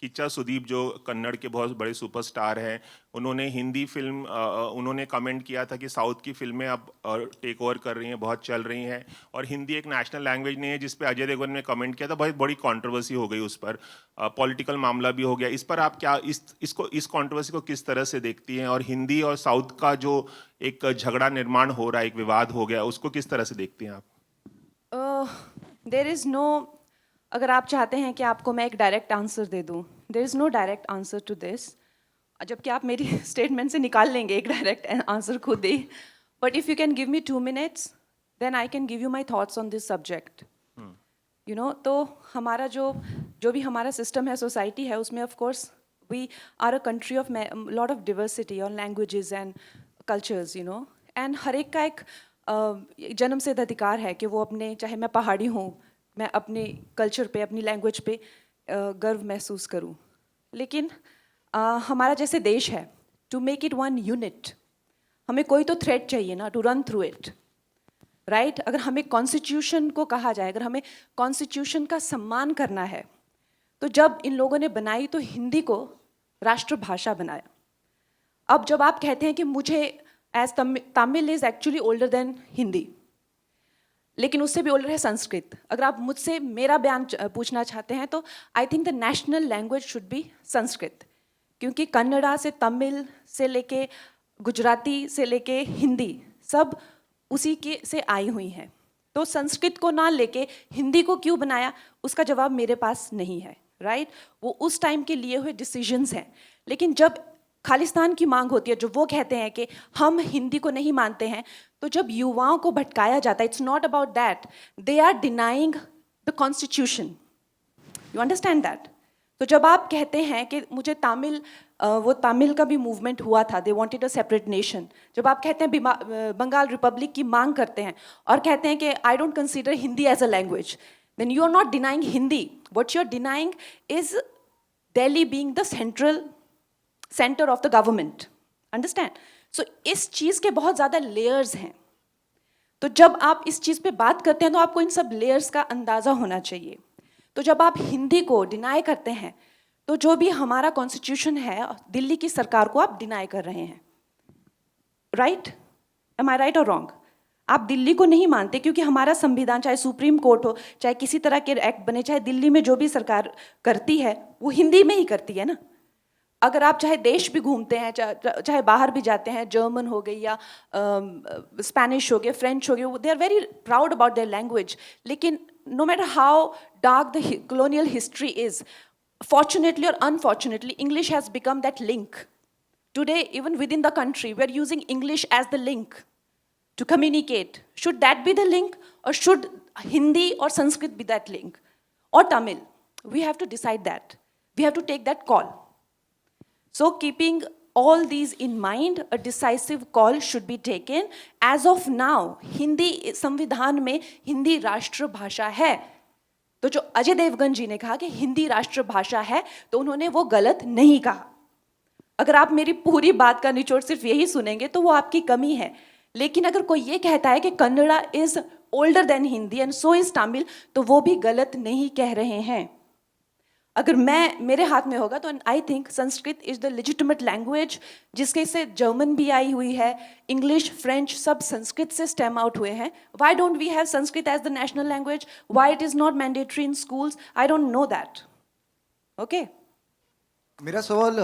किच्चा सुदीप जो कन्नड़ के बहुत बड़े सुपरस्टार हैं, उन्होंने हिंदी फिल्म उन्होंने कमेंट किया था कि साउथ की फिल्में अब टेक ओवर कर रही हैं, बहुत चल रही हैं, और हिंदी एक नेशनल लैंग्वेज नहीं है, जिस पे अजय देवगन ने कमेंट किया था, बहुत बड़ी कंट्रोवर्सी हो गई उस पर, पॉलिटिकल मामला भी हो गया। इस पर आप क्या इस कंट्रोवर्सी को किस तरह से देखती हैं, और हिंदी और साउथ का जो एक झगड़ा निर्माण हो रहा है, एक विवाद हो गया, उसको किस तरह से देखती हैं आप? देर इज़ नो, अगर आप चाहते हैं कि आपको मैं एक डायरेक्ट आंसर दे दूं, there is no direct answer to this, जबकि आप मेरी स्टेटमेंट से निकाल लेंगे एक डायरेक्ट आंसर खुद ही। But if you can give me 2 minutes, then I can give you my thoughts on this subject. You know, तो हमारा जो भी हमारा सिस्टम है, सोसाइटी है, उसमें of course we are a country of lot of diversity और languages and cultures, you know, and हर एक का एक जन्मसिद्ध अधिकार है कि वो अपने, चाहे मैं पहाड़ी हूँ, मैं अपने कल्चर पे, अपनी लैंग्वेज पे गर्व महसूस करूँ। लेकिन हमारा जैसे देश है, to make it one unit, हमें कोई तो थ्रेड चाहिए ना, to run through it, right? अगर हमें कॉन्स्टिट्यूशन को कहा जाए, अगर हमें कॉन्स्टिट्यूशन का सम्मान करना है, तो जब इन लोगों ने बनाई तो हिंदी को राष्ट्रभाषा बनाया। अब जब आप कहते हैं कि मुझे as Tamil is actually older than Hindi, लेकिन उससे भी ओल्डर है संस्कृत। अगर आप मुझसे मेरा बयान पूछना चाहते हैं, तो I think the national language should be Sanskrit, क्योंकि कन्नड़ा से तमिल से लेके गुजराती से लेके हिंदी सब उसी के से आई हुई हैं। तो संस्कृत को ना लेके हिंदी को क्यों बनाया, उसका जवाब मेरे पास नहीं है, राइट? वो उस टाइम के लिए हुए डिसीजंस हैं। लेकिन जब खालिस्तान की मांग होती है, जो वो कहते हैं कि हम हिंदी को नहीं मानते हैं, तो जब युवाओं को भटकाया जाता है, it's not about that, they are denying the constitution. You understand that? तो जब आप कहते हैं कि मुझे तमिल, वो तमिल का भी मूवमेंट हुआ था, they wanted a separate nation, जब आप कहते हैं बंगाल रिपब्लिक की मांग करते हैं और कहते हैं कि I don't consider Hindi as a language, then you are not denying Hindi, what you are denying is Delhi being the centre of the government. Understand? So इस चीज़ के बहुत ज़्यादा लेयर्स हैं। तो जब आप इस चीज़ पे बात करते हैं, तो आपको इन सब लेयर्स का अंदाज़ा होना चाहिए। तो जब आप हिंदी को डिनाई करते हैं, तो जो भी हमारा कॉन्स्टिट्यूशन है, दिल्ली की सरकार को आप डिनाई कर रहे हैं, राइट? एम आई राइट और रॉन्ग? आप दिल्ली को नहीं मानते, क्योंकि हमारा संविधान, चाहे सुप्रीम कोर्ट हो, चाहे किसी तरह के एक्ट बने, चाहे दिल्ली में जो भी सरकार करती है वो हिंदी में ही करती है ना। अगर आप चाहे देश भी घूमते हैं, चाहे बाहर भी जाते हैं, जर्मन हो गई या स्पेनिश हो गए, फ्रेंच हो गए, they are very proud about their language. लेकिन no matter how dark the colonial history is, fortunately or unfortunately, English has become that link. Today, even within the country, we are using English as the link to communicate. Should that be the link, or should Hindi or Sanskrit be that link? Or Tamil? We have to decide that. We have to take that call. So keeping all these in mind, a decisive call should be taken. As of now, Hindi संविधान में हिंदी राष्ट्रभाषा है। तो जो अजय देवगन जी ने कहा कि हिंदी राष्ट्रभाषा है, तो उन्होंने वो गलत नहीं कहा। अगर आप मेरी पूरी बात का निचोड़ सिर्फ यही सुनेंगे, तो वो आपकी कमी है। लेकिन अगर कोई ये कहता है कि Kannada is older than Hindi and so is Tamil, तो वो भी गलत नहीं कह रहे हैं। अगर मेरे हाथ में होगा, तो I think Sanskrit is the legitimate language, जिसके से जर्मन भी आई हुई है, इंग्लिश, फ्रेंच, सब संस्कृत से स्टेम आउट हुए हैं। Why don't we have Sanskrit as the national language? Why it is not mandatory in schools? I don't know that. Okay, मेरा सवाल